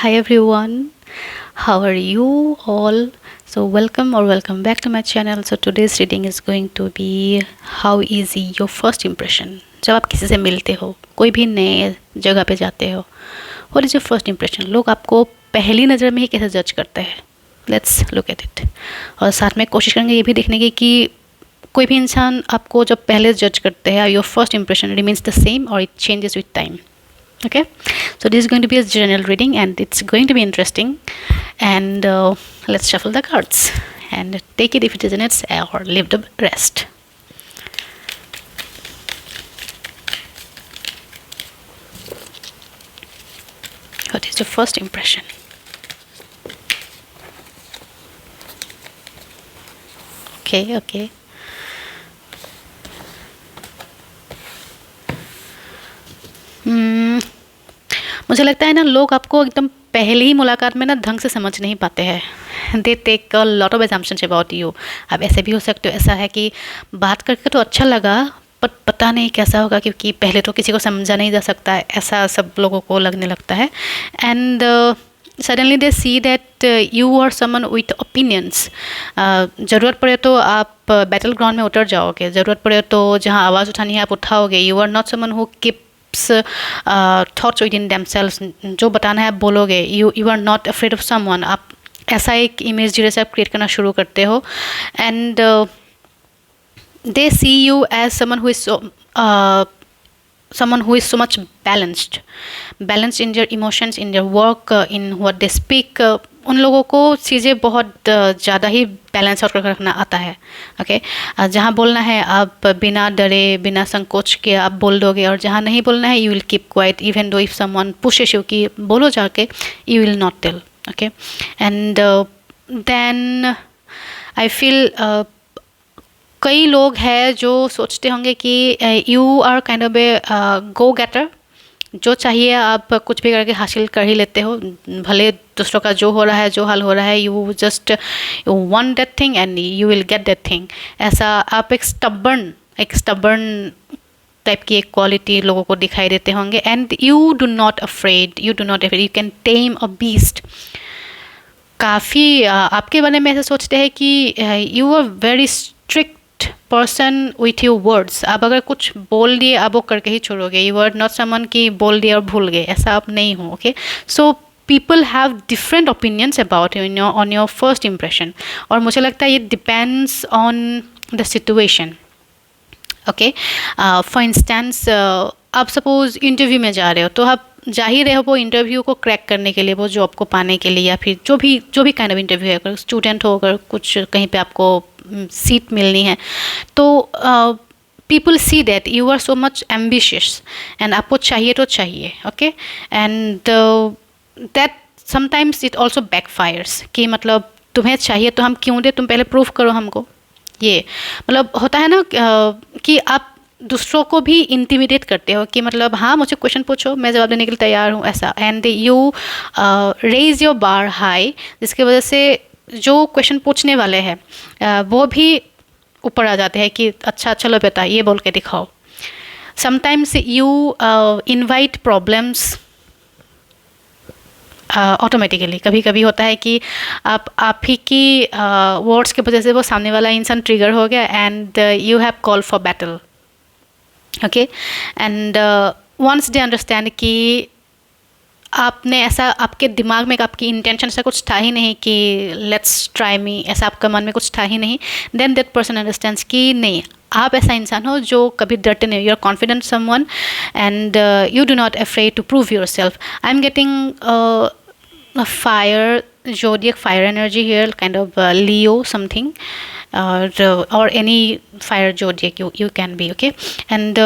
Hi everyone, how are you all? So welcome back to my channel. So today's reading is going to be how easy your first impression. जब आप किसी से मिलते हो, कोई भी नए जगह पे जाते हो, what is your first impression? लोग आपको पहली नज़र में ही कैसे जज करते हैं? Let's look at it. और साथ में कोशिश करेंगे ये भी देखने की कि कोई भी इंसान आपको जब पहले जज करते हैं, your first impression remains the same or it changes with time. Okay, so this is going to be a general reading and it's going to be interesting, and let's shuffle the cards and take it if it resonates or leave the rest. What is your first impression? Okay. मुझे लगता है ना, लोग आपको एकदम पहली ही मुलाकात में ना ढंग से समझ नहीं पाते हैं. They take a lot of assumptions about you. अब ऐसे भी हो सकते हो, ऐसा है कि बात करके तो अच्छा लगा पर पता नहीं कैसा होगा, क्योंकि पहले तो किसी को समझा नहीं जा सकता है, ऐसा सब लोगों को लगने लगता है. And suddenly they see that you are someone with opinions. ज़रूरत पड़े तो आप बैटल ग्राउंड में उतर जाओगे, ज़रूरत पड़े तो जहाँ आवाज़ उठानी है आप उठाओगे. You are not someone who keep thoughts within themselves. जो बताना है आप बोलोगे. You are not afraid of someone. आप ऐसा एक इमेज धीरे से आप क्रिएट करना शुरू करते हो. And they see you as someone who is someone who is so much balanced in their emotions, in their work, in what they speak. उन लोगों को चीज़ें बहुत ज़्यादा ही बैलेंस आउट रखना आता है. ओके, जहाँ बोलना है आप बिना डरे बिना संकोच के आप बोल दोगे, और जहाँ नहीं बोलना है you will keep quiet even though if someone pushes you कि बोलो जाके, you will not tell. Okay, and then I feel कई लोग हैं जो सोचते होंगे कि you are kind of a go getter. जो चाहिए आप कुछ भी करके हासिल कर ही लेते हो, भले दूसरों का जो हो रहा है, जो हाल हो रहा है, you just want that thing and you will get that thing. ऐसा आप एक स्टबर्न टाइप की एक क्वालिटी लोगों को दिखाई देते होंगे. And you do not afraid, you can tame a beast. काफ़ी आपके बारे में ऐसे सोचते हैं कि you are very strict person with your words. आप अगर कुछ बोल दिए आप वो करके ही छोड़ोगे. यू आर नॉट समन कि बोल दिए और भूल गए, ऐसा आप नहीं हो. Okay, so people have different opinions about you on your first impression. और मुझे लगता है ये depends on the situation. Okay, for instance आप सपोज इंटरव्यू में जा रहे हो, तो आप जा ही रहे हो वो इंटरव्यू को क्रैक करने के लिए, वो जॉब को पाने के लिए, या फिर जो भी काइंड ऑफ इंटरव्यू है. अगर स्टूडेंट हो, अगर कुछ कहीं पे आपको सीट मिलनी है, तो people see that you are so much ambitious and आपको चाहिए तो चाहिए. Okay, and that sometimes it also backfires कि मतलब तुम्हें चाहिए तो हम क्यों दे, तुम पहले प्रूफ करो हमको. ये मतलब होता है ना कि आप दूसरों को भी इंटिमिडेट करते हो कि मतलब हाँ मुझे क्वेश्चन पूछो, मैं जवाब देने के लिए तैयार हूँ, ऐसा. And you raise your bar high, जिसकी वजह से जो क्वेश्चन पूछने वाले हैं वो भी ऊपर आ जाते हैं कि अच्छा चलो बेटा ये बोल के दिखाओ. Sometimes you invite problems automatically. कभी कभी होता है कि आप ही की वर्ड्स की वजह से वो सामने वाला इंसान ट्रिगर हो गया and you have call for battle. Okay, and once they understand कि आपने ऐसा, आपके दिमाग में आपकी इंटेंशन ऐसा कुछ था ही नहीं कि लेट्स ट्राई मी, ऐसा आपका मन में कुछ था ही नहीं. देन दैट पर्सन अंडरस्टैंड्स कि नहीं, आप ऐसा इंसान हो जो कभी डरते नहीं. You are confident someone and you do not afraid to prove your self. I am getting fire zodiac, fire energy here, kind of Leo something, or any fire zodiac you can be. Okay, and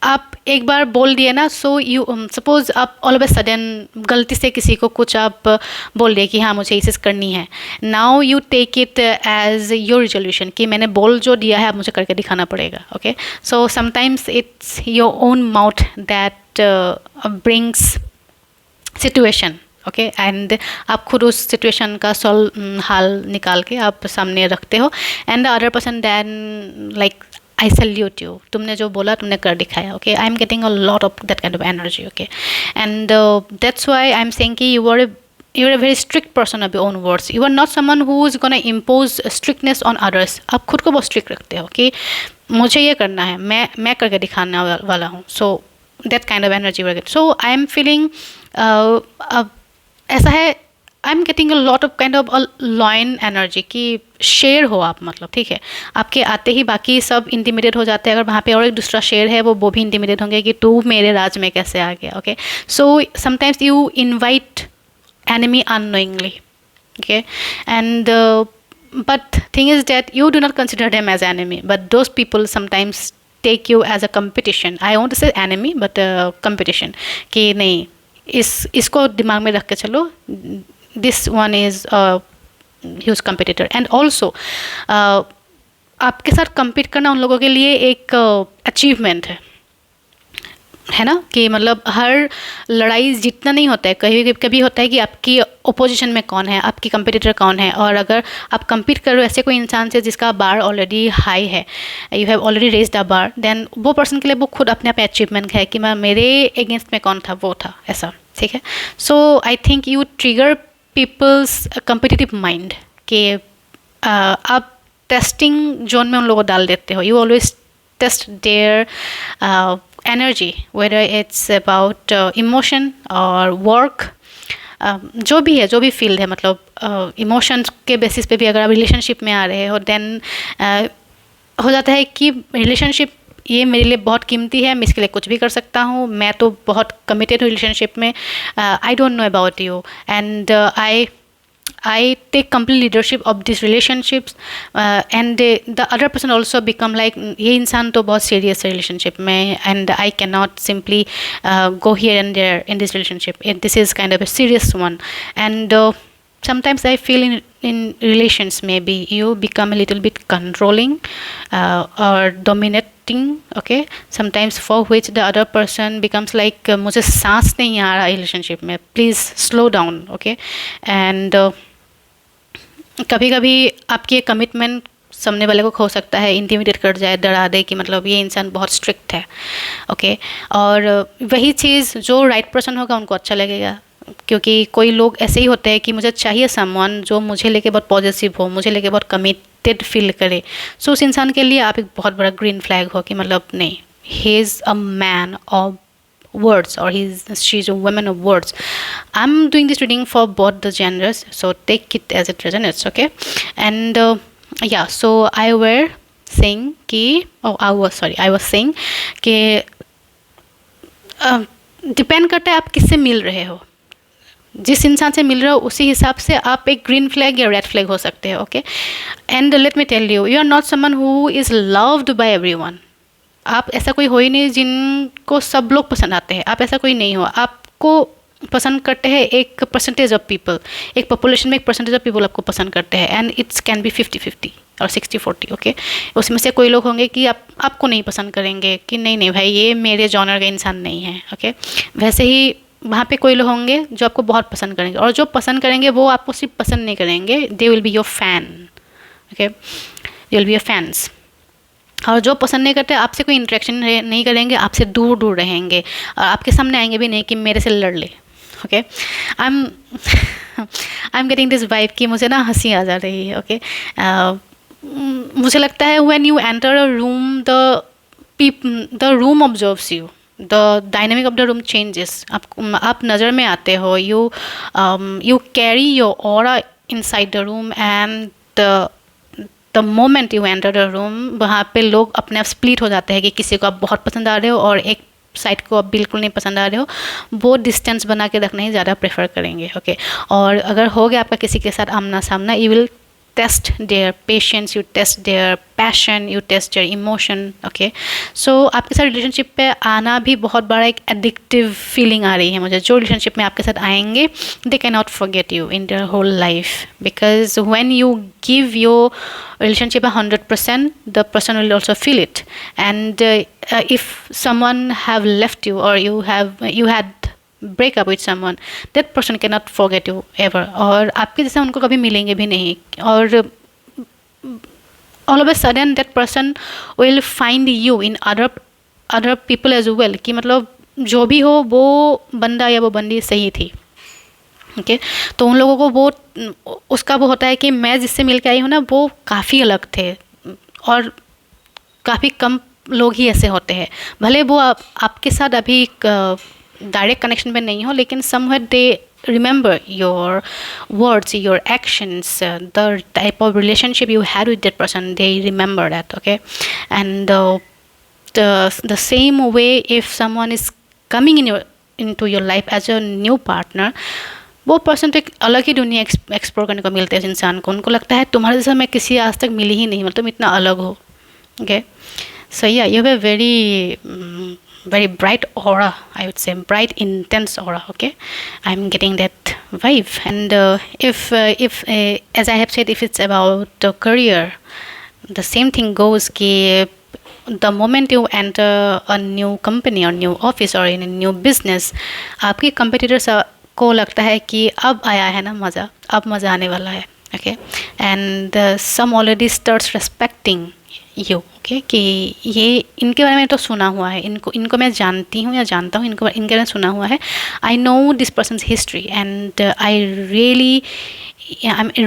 आप एक बार बोल दिए ना, so you suppose आप all of a sudden गलती से किसी को कुछ आप बोल दिए कि हाँ मुझे ये चीज़ करनी है. Now you take it as your resolution कि मैंने बोल जो दिया है अब मुझे करके दिखाना पड़ेगा. Okay, so sometimes it's your own mouth that brings situation. Okay, and आप खुद उस सिचुएशन का हाल निकाल के आप सामने रखते हो. And the other person then like I salute you, तुमने जो बोला तुमने कर दिखाया. Okay, I am getting a lot of that kind of energy. Okay, and that's why I am saying कि you're a very strict person of your own words. You are not someone who is going to impose strictness on others. आप खुद को बहुत strict रखते हो कि मुझे ये करना है, मैं करके दिखाने वाला हूँ. So that kind of energy we're getting. So I am feeling ऐसा है, आई am getting a lot of kind of lion energy कि शेर हो आप, मतलब ठीक है, आपके आते ही बाकी सब इंटिमिडेट हो जाते हैं. अगर वहाँ पे और एक दूसरा शेर है वो भी इंटिमिडेट होंगे कि तू मेरे राज में कैसे आ गया. Okay, so sometimes you invite enemy unknowingly. Okay, and but thing is that you do not consider them as enemy, but those people sometimes take you as a competition. I want to say enemy but competition कि नहीं, इसको दिमाग में रख के चलो, this one is a huge competitor. And also आपके साथ compete करना उन लोगों के लिए एक achievement है ना, कि मतलब हर लड़ाई जीतना नहीं होता है, कभी कभी होता है कि आपकी ओपोजिशन में कौन है, आपकी कंपटीटर कौन है, और अगर आप compete कर रहे हो ऐसे कोई इंसान से जिसका बार ऑलरेडी हाई है, you have already raised a bar, then वो पर्सन के लिए वो खुद अपने आप अचीवमेंट है कि मैं मेरे अगेंस्ट में कौन था, वो था ऐसा. ठीक है, so I think you trigger peoples competitive mind कि आप टेस्टिंग जोन में उन लोगों को डाल देते हो. You always test their energy, whether it's about emotion or work, जो भी है, जो भी फील्ड है, मतलब इमोशंस के बेसिस पे भी अगर आप रिलेशनशिप में आ रहे हो, देन हो जाता है कि रिलेशनशिप ये मेरे लिए बहुत कीमती है, मैं इसके लिए कुछ भी कर सकता हूँ, मैं तो बहुत कमिटेड हूँ रिलेशनशिप में, I don't know about you, and I take complete leadership of these relationships, and the other person also become like ये इंसान तो बहुत serious है relationship में, and I cannot simply go here and there in this relationship. This is kind of a serious one, and sometimes I feel in relations maybe you become a little bit controlling or dominating. Okay, sometimes for which the other person becomes like मुझे सांस नहीं आ रहा relationship में, please slow down. Okay, and कभी कभी आपकी commitment सामने वाले को हो सकता है इंटिमिडेट कर जाए, डरा दे कि मतलब ये इंसान बहुत स्ट्रिक्ट है. ओके, और वही चीज़ जो राइट पर्सन होगा उनको अच्छा लगेगा, क्योंकि कोई लोग ऐसे ही होते हैं कि मुझे चाहिए समवन जो मुझे लेके बहुत पॉजिटिव हो, मुझे लेके बहुत कमिटेड फील करे. सो उस इंसान के लिए आप एक बहुत बड़ा ग्रीन फ्लैग हो कि मतलब नहीं, he is a man of words, or she's a woman of words. I'm doing this reading for both the genders, so take it as it resonates. Okay, and yeah, so I was saying कि depend करता है आप किससे मिल रहे हो. जिस इंसान से मिल रहे हो उसी हिसाब से आप एक ग्रीन फ्लैग या रेड फ्लैग हो सकते हैं. Okay, and let me tell you, you are not someone who is loved by everyone. आप ऐसा कोई हो ही नहीं जिनको सब लोग पसंद आते हैं, आप ऐसा कोई नहीं हो. आपको पसंद करते हैं एक परसेंटेज ऑफ पीपल, एक पॉपुलेशन में एक परसेंटेज ऑफ पीपल आपको पसंद करते हैं, एंड इट्स कैन बी 50-50 और 60-40. ओके, उसमें से कोई लोग होंगे कि आपको नहीं पसंद करेंगे कि नहीं भाई ये मेरे जॉनर का इंसान नहीं है. ओके, वैसे ही वहाँ पे कोई लोग होंगे जो आपको बहुत पसंद करेंगे, और जो पसंद करेंगे वो आपको सिर्फ पसंद नहीं करेंगे, they will be your fan. Okay, they will be your fans. और जो पसंद नहीं करते आपसे कोई इंटरेक्शन नहीं करेंगे, आपसे दूर दूर रहेंगे, और आपके सामने आएंगे भी नहीं कि मेरे से लड़ ले. Okay, I am getting this vibe कि मुझे ना हंसी आ जा रही है. ओके, मुझे लगता है when you enter a room the room observes you, the dynamic of the room changes. आप नज़र में आते हो, you carry your aura inside the room, and the moment you enter the room वहाँ पे लोग अपने आप स्प्लिट हो जाते हैं कि किसी को आप बहुत पसंद आ रहे हो और एक साइड को आप बिल्कुल नहीं पसंद आ रहे हो. वो डिस्टेंस बना के रखना ही ज़्यादा प्रेफर करेंगे. ओके, और अगर हो गया आपका किसी के साथ आमना सामना, you will test their patience, you test their passion, you test their emotion. Okay, so आपके साथ रिलेशनशिप पे आना भी बहुत बड़ा एक एडिक्टिव फीलिंग आ रही है मुझे. जो रिलेशनशिप में आपके साथ आएंगे they cannot forget you in their whole life, because when you give your relationship 100%, the person will also feel it. And if someone have left you, or you had break up with someone, that person cannot forget you ever, और आपके जैसे उनको कभी मिलेंगे भी नहीं. और all of a sudden that person will find you in other people as well, कि मतलब जो भी हो वो बंदा या वो बंदी सही थी. ओके तो उन लोगों को वो उसका वो होता है कि मैं जिससे मिल के आई हूँ ना वो काफ़ी अलग थे, और काफ़ी कम लोग ही ऐसे होते हैं. भले वो आपके साथ अभी डायरेक्ट कनेक्शन में नहीं हो, लेकिन somewhere they remember your words, your actions, the type of relationship you had with that person, they remember that. Okay, and the same way, if someone is coming into your life as a new partner, वो person तो एक अलग ही दुनिया explore करने को मिलता है इस इंसान को. उनको लगता है तुम्हारे जैसा मैं किसी आज तक मिली ही नहीं, मतलब तुम इतना अलग हो. ओके सो या you have a very bright aura, I would say, bright intense aura. Okay, I'm getting that vibe. And if as I have said, if it's about the career, the same thing goes ki the moment you enter a new company or new office or in a new business, आपके competitors को लगता है कि अब आया है ना मज़ा, अब मज़ा आने वाला है. Okay, and some already starts respecting you. Okay, कि ये इनके बारे में तो सुना हुआ है, इनको मैं जानती हूँ या जानता हूँ, इनके बारे में सुना हुआ है. I know this person's history and I'm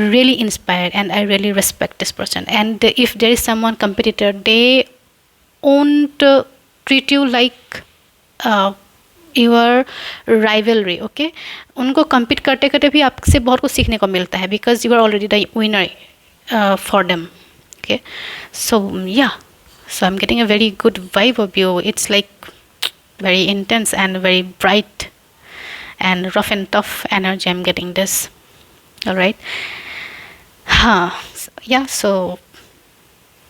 really inspired and I really respect this person. And if there is someone competitor, they won't treat you like your rivalry. Okay, उनको compete करते करते भी आपसे बहुत कुछ सीखने को मिलता है, because you are already the winner for them. Okay, so yeah, so I'm getting a very good vibe of you. It's like very intense and very bright and rough and tough energy. I'm getting this. All right. Yeah, so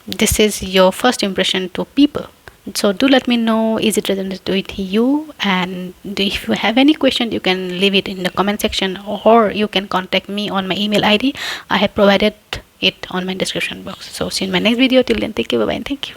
this is your first impression to people. So do let me know, is it resonated with you? And if you have any question, you can leave it in the comment section, or you can contact me on my email ID. I have provided it on my description box. So see you in my next video. Till then, take care, bye bye, and thank you.